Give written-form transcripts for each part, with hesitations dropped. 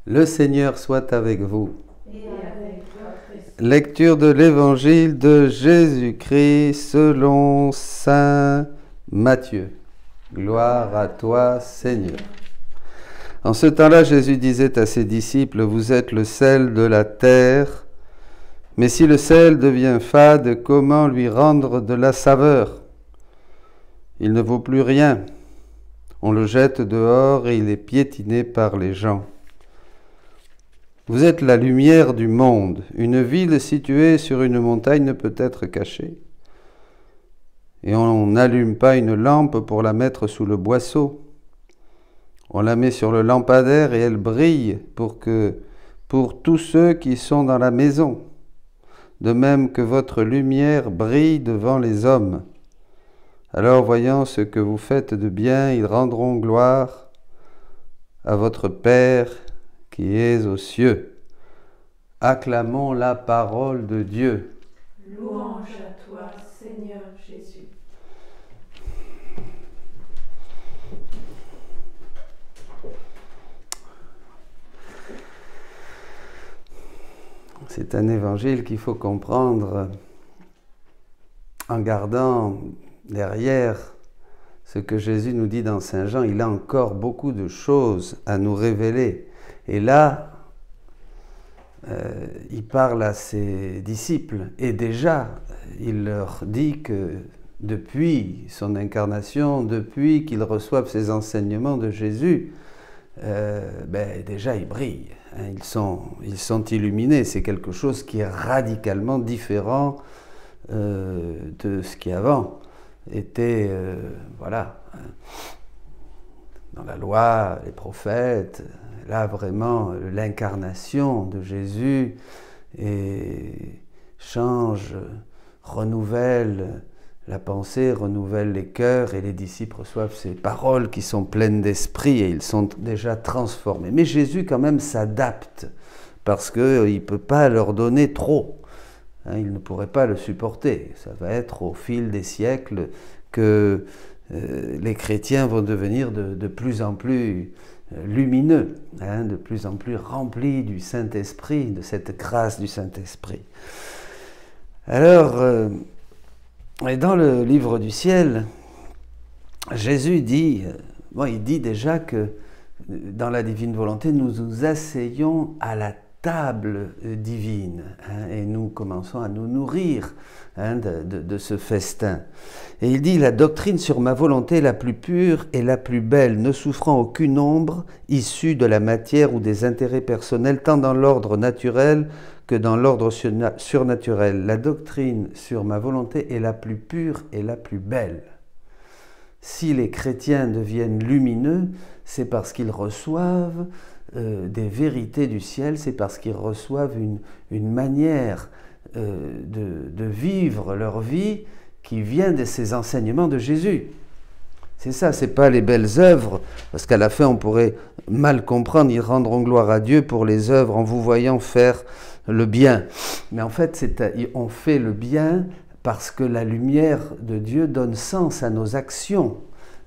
Le Seigneur soit avec vous. Et avec votre esprit. Lecture de l'Évangile de Jésus-Christ selon saint Matthieu. Gloire à toi, Seigneur. En ce temps-là, Jésus disait à ses disciples, « Vous êtes le sel de la terre, mais si le sel devient fade, comment lui rendre de la saveur? Il ne vaut plus rien. On le jette dehors et il est piétiné par les gens. Vous êtes la lumière du monde. Une ville située sur une montagne ne peut être cachée. Et on n'allume pas une lampe pour la mettre sous le boisseau. On la met sur le lampadaire et elle brille pour tous ceux qui sont dans la maison. De même que votre lumière brille devant les hommes. Alors, voyant ce que vous faites de bien, ils rendront gloire à votre Père qui est aux cieux. Acclamons la parole de Dieu. Louange à toi, Seigneur Jésus. C'est un évangile qu'il faut comprendre en gardant derrière ce que Jésus nous dit dans Saint Jean. Il a encore beaucoup de choses à nous révéler. Et là, il parle à ses disciples et déjà, il leur dit que depuis son incarnation, depuis qu'ils reçoivent ces enseignements de Jésus, déjà ils brillent, hein, ils sont illuminés. C'est quelque chose qui est radicalement différent de ce qui avant était, dans la loi, les prophètes. Là, vraiment, l'incarnation de Jésus change, renouvelle la pensée, renouvelle les cœurs, et les disciples reçoivent ces paroles qui sont pleines d'esprit et ils sont déjà transformés. Mais Jésus, quand même, s'adapte parce qu'il ne peut pas leur donner trop. Il ne pourrait pas le supporter. Ça va être au fil des siècles que les chrétiens vont devenir de plus en plus lumineux, de plus en plus remplis du Saint-Esprit, de cette grâce du Saint-Esprit. Alors, dans le livre du ciel, Jésus dit, il dit déjà que dans la divine volonté, nous nous asseyons à la table divine, et nous commençons à nous nourrir de ce festin. Et il dit, la doctrine sur ma volonté la plus pure et la plus belle, ne souffrant aucune ombre issue de la matière ou des intérêts personnels, tant dans l'ordre naturel que dans l'ordre surnaturel. La doctrine sur ma volonté est la plus pure et la plus belle. Si les chrétiens deviennent lumineux, c'est parce qu'ils reçoivent des vérités du ciel, c'est parce qu'ils reçoivent une manière de vivre leur vie qui vient de ces enseignements de Jésus. C'est ça, c'est pas les belles œuvres, parce qu'à la fin on pourrait mal comprendre, ils rendront gloire à Dieu pour les œuvres en vous voyant faire le bien. Mais en fait, on fait le bien parce que la lumière de Dieu donne sens à nos actions,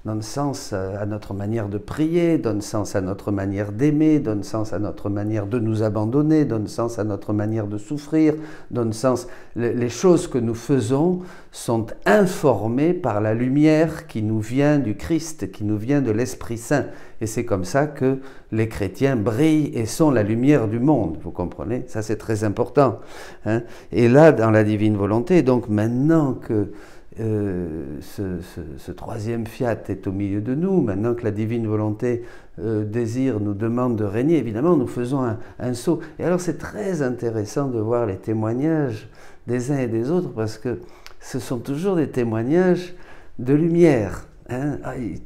donne sens à notre manière de prier, donne sens à notre manière d'aimer, donne sens à notre manière de nous abandonner, donne sens à notre manière de souffrir, donne sens... Les choses que nous faisons sont informées par la lumière qui nous vient du Christ, qui nous vient de l'Esprit Saint. Et c'est comme ça que les chrétiens brillent et sont la lumière du monde, vous comprenez? Ça, c'est très important. Et là, dans la divine volonté, donc maintenant que ce troisième fiat est au milieu de nous, maintenant que la divine volonté nous demande de régner, évidemment nous faisons un saut. Et alors c'est très intéressant de voir les témoignages des uns et des autres, parce que ce sont toujours des témoignages de lumière.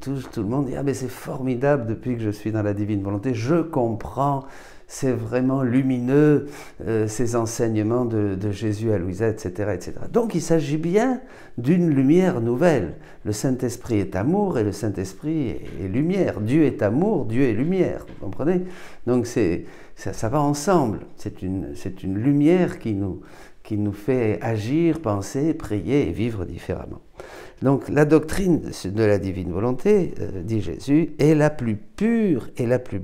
Tout le monde dit, mais c'est formidable depuis que je suis dans la divine volonté, je comprends, c'est vraiment lumineux, ces enseignements de Jésus à Louisette, etc., etc. Donc il s'agit bien d'une lumière nouvelle. Le Saint-Esprit est amour et le Saint-Esprit est lumière. Dieu est amour, Dieu est lumière, vous comprenez? Donc ça va ensemble. C'est une lumière qui nous fait agir, penser, prier et vivre différemment. Donc la doctrine de la divine volonté, dit Jésus, est la plus pure et la plus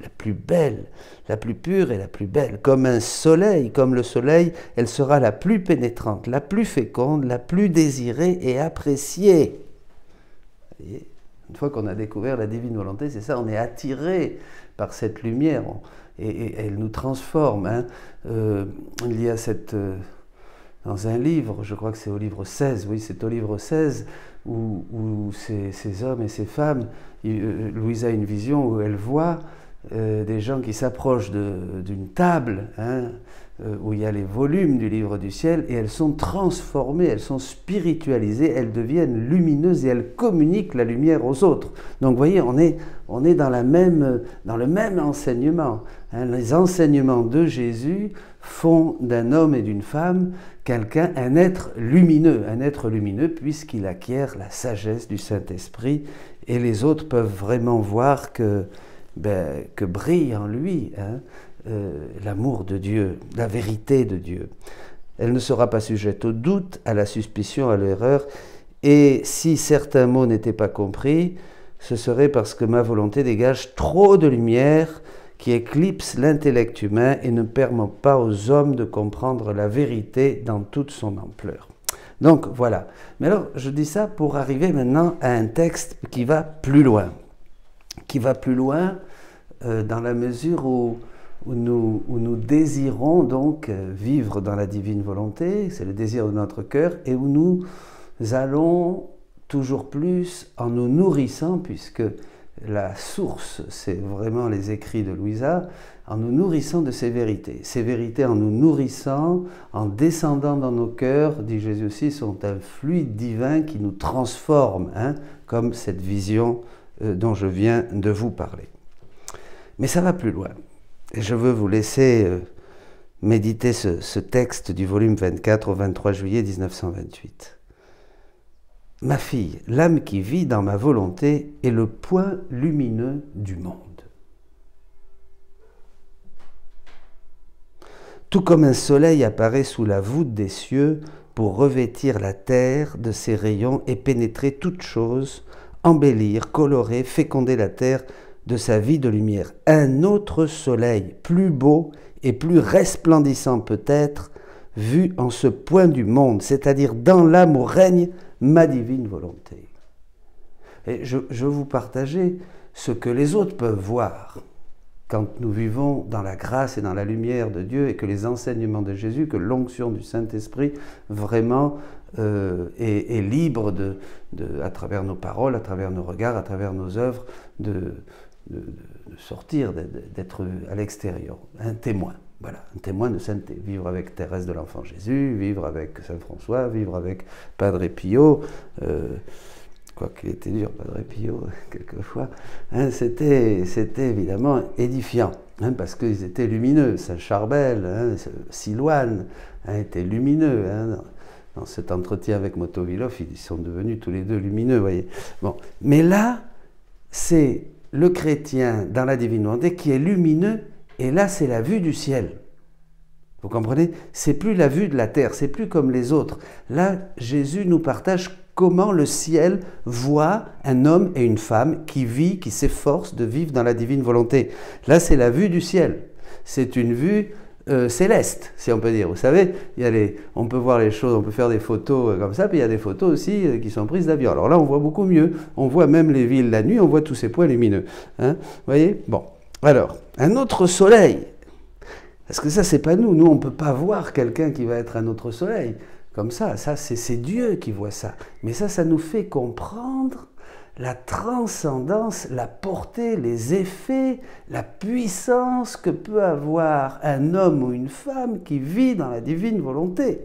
plus belle, la plus pure et la plus belle. Comme un soleil, comme le soleil, elle sera la plus pénétrante, la plus féconde, la plus désirée et appréciée. Vous voyez, une fois qu'on a découvert la divine volonté, c'est ça, on est attiré par cette lumière et elle nous transforme. Hein. Il y a dans un livre, je crois que c'est au livre 16, oui, c'est au livre 16, où ces hommes et ces femmes, Louisa a une vision où elle voit des gens qui s'approchent d'une table, hein, où il y a les volumes du livre du ciel, et elles sont transformées, elles sont spiritualisées, elles deviennent lumineuses et elles communiquent la lumière aux autres. Donc vous voyez, on est dans le même enseignement. Hein. Les enseignements de Jésus font d'un homme et d'une femme un être lumineux puisqu'il acquiert la sagesse du Saint-Esprit, et les autres peuvent vraiment voir que brille en lui, hein, l'amour de Dieu, la vérité de Dieu. Elle ne sera pas sujette au doute, à la suspicion, à l'erreur, et si certains mots n'étaient pas compris, ce serait parce que ma volonté dégage trop de lumière qui éclipse l'intellect humain et ne permet pas aux hommes de comprendre la vérité dans toute son ampleur. Donc voilà. Mais alors, je dis ça pour arriver maintenant à un texte qui va plus loin. Dans la mesure où nous désirons donc vivre dans la divine volonté, c'est le désir de notre cœur, et où nous allons toujours plus en nous nourrissant, puisque la source, c'est vraiment les écrits de Louisa, en nous nourrissant de ces vérités. Ces vérités, en nous nourrissant, en descendant dans nos cœurs, dit Jésus aussi, sont un fluide divin qui nous transforme, hein, comme cette vision dont je viens de vous parler. Mais ça va plus loin. Et je veux vous laisser méditer ce texte du volume 24 au 23 juillet 1928. Ma fille, l'âme qui vit dans ma volonté est le point lumineux du monde. Tout comme un soleil apparaît sous la voûte des cieux pour revêtir la terre de ses rayons et pénétrer toute chose, embellir, colorer, féconder la terre de sa vie de lumière. Un autre soleil, plus beau et plus resplendissant peut-être, vu en ce point du monde, c'est-à-dire dans l'âme où règne ma divine volonté. Et je veux vous partager ce que les autres peuvent voir quand nous vivons dans la grâce et dans la lumière de Dieu, et que les enseignements de Jésus, que l'onction du Saint-Esprit vraiment est libre à travers nos paroles, à travers nos regards, à travers nos œuvres, de sortir, d'être à l'extérieur, un témoin. Voilà, un témoin de sainteté. Vivre avec Thérèse de l'Enfant Jésus, vivre avec Saint François, vivre avec Padre Pio, quoiqu'il était dur, Padre Pio, quelquefois. Hein, c'était évidemment édifiant, hein, parce qu'ils étaient lumineux. Saint Charbel, hein, Silouane étaient lumineux. Hein, dans cet entretien avec Motovilov, ils sont devenus tous les deux lumineux, vous voyez. Bon. Mais là, c'est le chrétien dans la divine volonté qui est lumineux. Et là, c'est la vue du ciel. Vous comprenez? C'est plus la vue de la terre, c'est plus comme les autres. Là, Jésus nous partage comment le ciel voit un homme et une femme qui vit, qui s'efforce de vivre dans la divine volonté. Là, c'est la vue du ciel. C'est une vue céleste, si on peut dire. Vous savez, on peut voir les choses, on peut faire des photos comme ça, puis il y a des photos aussi qui sont prises d'avion. Alors là, on voit beaucoup mieux. On voit même les villes la nuit, on voit tous ces points lumineux. Hein? Vous voyez? Bon. Alors, un autre soleil, parce que ça, c'est pas nous. Nous, on ne peut pas voir quelqu'un qui va être un autre soleil. Comme ça c'est Dieu qui voit ça. Mais ça nous fait comprendre la transcendance, la portée, les effets, la puissance que peut avoir un homme ou une femme qui vit dans la divine volonté.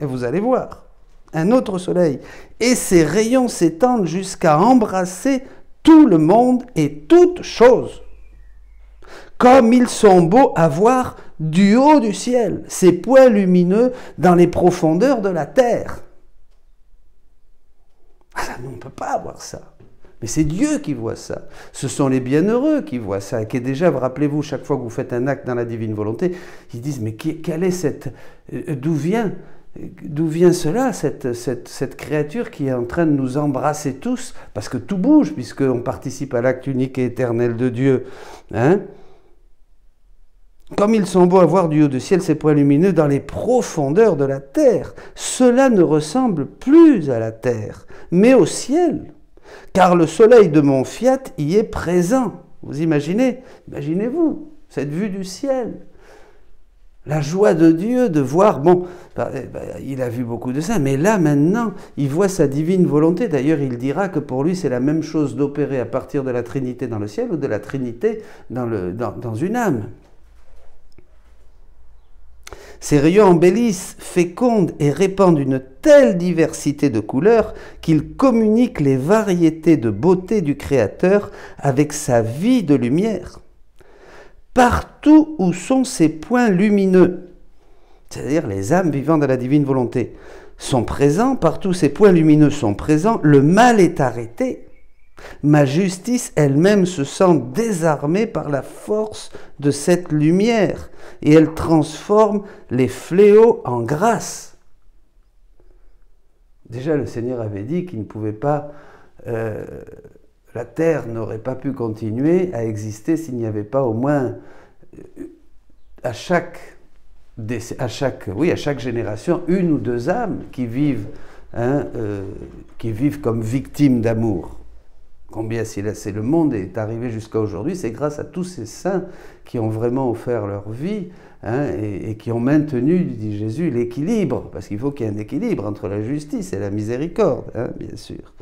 Et vous allez voir, un autre soleil. Et ses rayons s'étendent jusqu'à embrasser tout le monde et toute chose. Comme ils sont beaux à voir du haut du ciel, ces points lumineux dans les profondeurs de la terre. Nous, on ne peut pas avoir ça. Mais c'est Dieu qui voit ça. Ce sont les bienheureux qui voient ça. Qui est déjà, rappelez-vous, chaque fois que vous faites un acte dans la divine volonté, ils disent, mais quelle est d'où vient cela, cette créature qui est en train de nous embrasser tous, parce que tout bouge, puisqu'on participe à l'acte unique et éternel de Dieu. Hein? Comme ils sont beaux à voir du haut du ciel, ces points lumineux dans les profondeurs de la terre. Cela ne ressemble plus à la terre, mais au ciel. Car le soleil de mon fiat y est présent. Vous imaginez? Imaginez-vous cette vue du ciel. La joie de Dieu de voir, bon, il a vu beaucoup de ça, mais là maintenant, il voit sa divine volonté. D'ailleurs, il dira que pour lui, c'est la même chose d'opérer à partir de la Trinité dans le ciel ou de la Trinité dans une âme. Ces rayons embellissent, fécondent et répandent une telle diversité de couleurs qu'ils communiquent les variétés de beauté du Créateur avec sa vie de lumière. Partout où sont ces points lumineux, c'est-à-dire les âmes vivant de la divine volonté, sont présents, partout où ces points lumineux sont présents, le mal est arrêté. Ma justice elle-même se sent désarmée par la force de cette lumière et elle transforme les fléaux en grâce. Déjà, le Seigneur avait dit qu'il ne pouvait pas, la terre n'aurait pas pu continuer à exister s'il n'y avait pas au moins à chaque génération une ou deux âmes qui vivent comme victimes d'amour. Combien si le monde est arrivé jusqu'à aujourd'hui, c'est grâce à tous ces saints qui ont vraiment offert leur vie et qui ont maintenu, dit Jésus, l'équilibre, parce qu'il faut qu'il y ait un équilibre entre la justice et la miséricorde, bien sûr.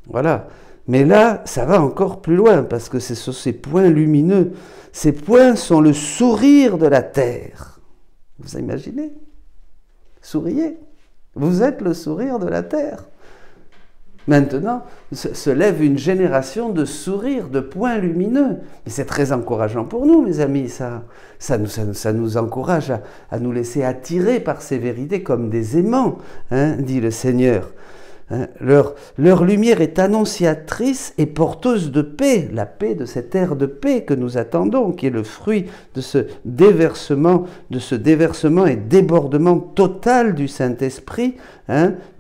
Voilà. Mais là, ça va encore plus loin, parce que c'est sur ces points lumineux. Ces points sont le sourire de la terre. Vous imaginez? Souriez. Vous êtes le sourire de la terre. Maintenant, se lève une génération de sourires, de points lumineux. Mais c'est très encourageant pour nous, mes amis. Ça nous encourage à nous laisser attirer par ces vérités comme des aimants, dit le Seigneur. Leur lumière est annonciatrice et porteuse de paix, la paix de cette ère de paix que nous attendons, qui est le fruit de ce déversement et débordement total du Saint-Esprit,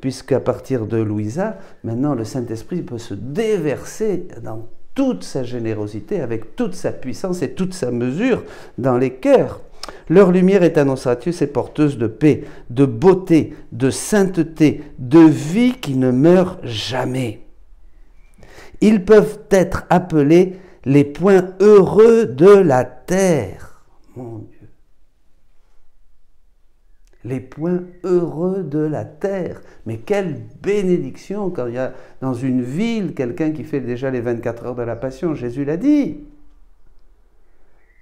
puisqu'à partir de Louisa, maintenant le Saint-Esprit peut se déverser dans toute sa générosité, avec toute sa puissance et toute sa mesure dans les cœurs. Leur lumière est annonciatrice et porteuse de paix, de beauté, de sainteté, de vie qui ne meurt jamais. Ils peuvent être appelés les points heureux de la terre. Mon Dieu. Les points heureux de la terre. Mais quelle bénédiction quand il y a dans une ville quelqu'un qui fait déjà les 24 heures de la Passion, Jésus l'a dit.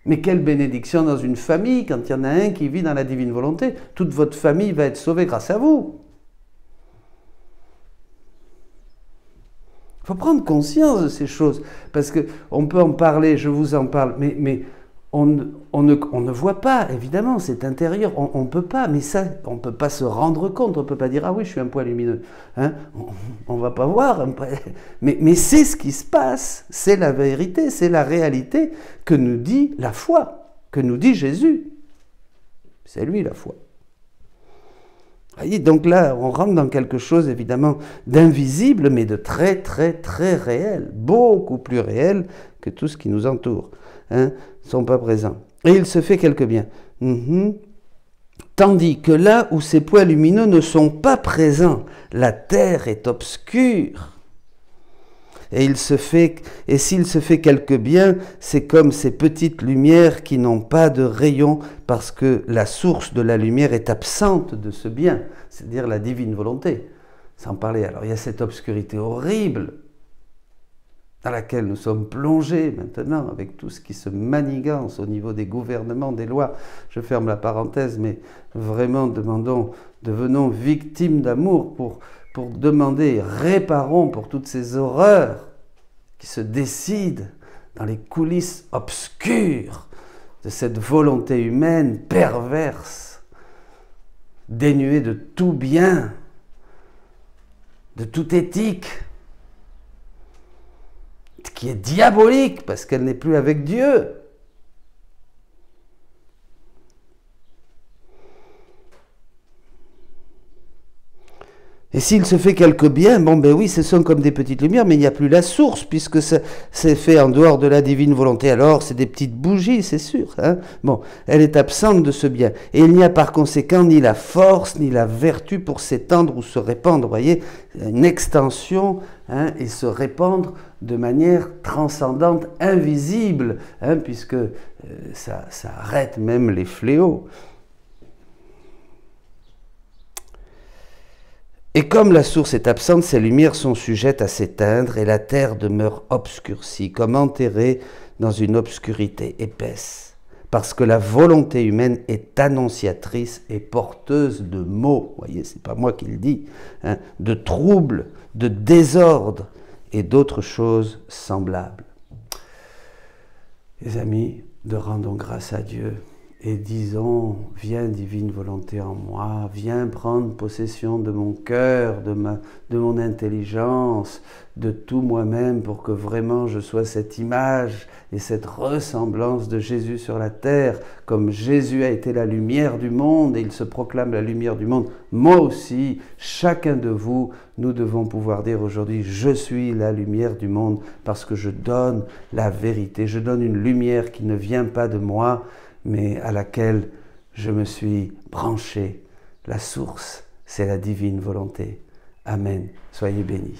Mais quelle bénédiction dans une famille, quand il y en a un qui vit dans la divine volonté. Toute votre famille va être sauvée grâce à vous. Il faut prendre conscience de ces choses, parce qu'on peut en parler, je vous en parle, mais on ne voit pas, évidemment, c'est intérieur, on ne peut pas, mais ça, on ne peut pas se rendre compte, on ne peut pas dire « Ah oui, je suis un point lumineux ». On ne va pas voir, mais c'est ce qui se passe, c'est la vérité, c'est la réalité que nous dit la foi, que nous dit Jésus. C'est lui la foi. Vous voyez, donc là, on rentre dans quelque chose, évidemment, d'invisible, mais de très, très, très réel, beaucoup plus réel que tout ce qui nous entoure. Ne sont pas présents. Et il se fait quelque bien. Tandis que là où ces points lumineux ne sont pas présents, la terre est obscure. Et s'il se fait quelque bien, c'est comme ces petites lumières qui n'ont pas de rayons parce que la source de la lumière est absente de ce bien, c'est-à-dire la divine volonté. Sans parler, alors il y a cette obscurité horrible dans laquelle nous sommes plongés maintenant, avec tout ce qui se manigance au niveau des gouvernements, des lois. Je ferme la parenthèse, mais vraiment devenons victimes d'amour pour demander, réparons pour toutes ces horreurs qui se décident dans les coulisses obscures de cette volonté humaine perverse, dénuée de tout bien, de toute éthique, qui est diabolique parce qu'elle n'est plus avec Dieu. Et s'il se fait quelque bien, bon ben oui, ce sont comme des petites lumières, mais il n'y a plus la source, puisque c'est fait en dehors de la divine volonté. Alors, c'est des petites bougies, c'est sûr. Hein. Bon, elle est absente de ce bien. Et il n'y a par conséquent ni la force, ni la vertu pour s'étendre ou se répandre. Vous voyez, une extension et se répandre de manière transcendante, invisible, puisque ça arrête même les fléaux. Et comme la source est absente, ces lumières sont sujettes à s'éteindre et la terre demeure obscurcie, comme enterrée dans une obscurité épaisse. Parce que la volonté humaine est annonciatrice et porteuse de maux, vous voyez, c'est pas moi qui le dis, de troubles, de désordre et d'autres choses semblables. Les amis, de rendons grâce à Dieu. Et disons, viens divine volonté en moi, viens prendre possession de mon cœur, de mon intelligence, de tout moi-même pour que vraiment je sois cette image et cette ressemblance de Jésus sur la terre. Comme Jésus a été la lumière du monde et il se proclame la lumière du monde, moi aussi, chacun de vous, nous devons pouvoir dire aujourd'hui, je suis la lumière du monde parce que je donne la vérité, je donne une lumière qui ne vient pas de moi, mais à laquelle je me suis branché. La source, c'est la divine volonté. Amen. Soyez bénis.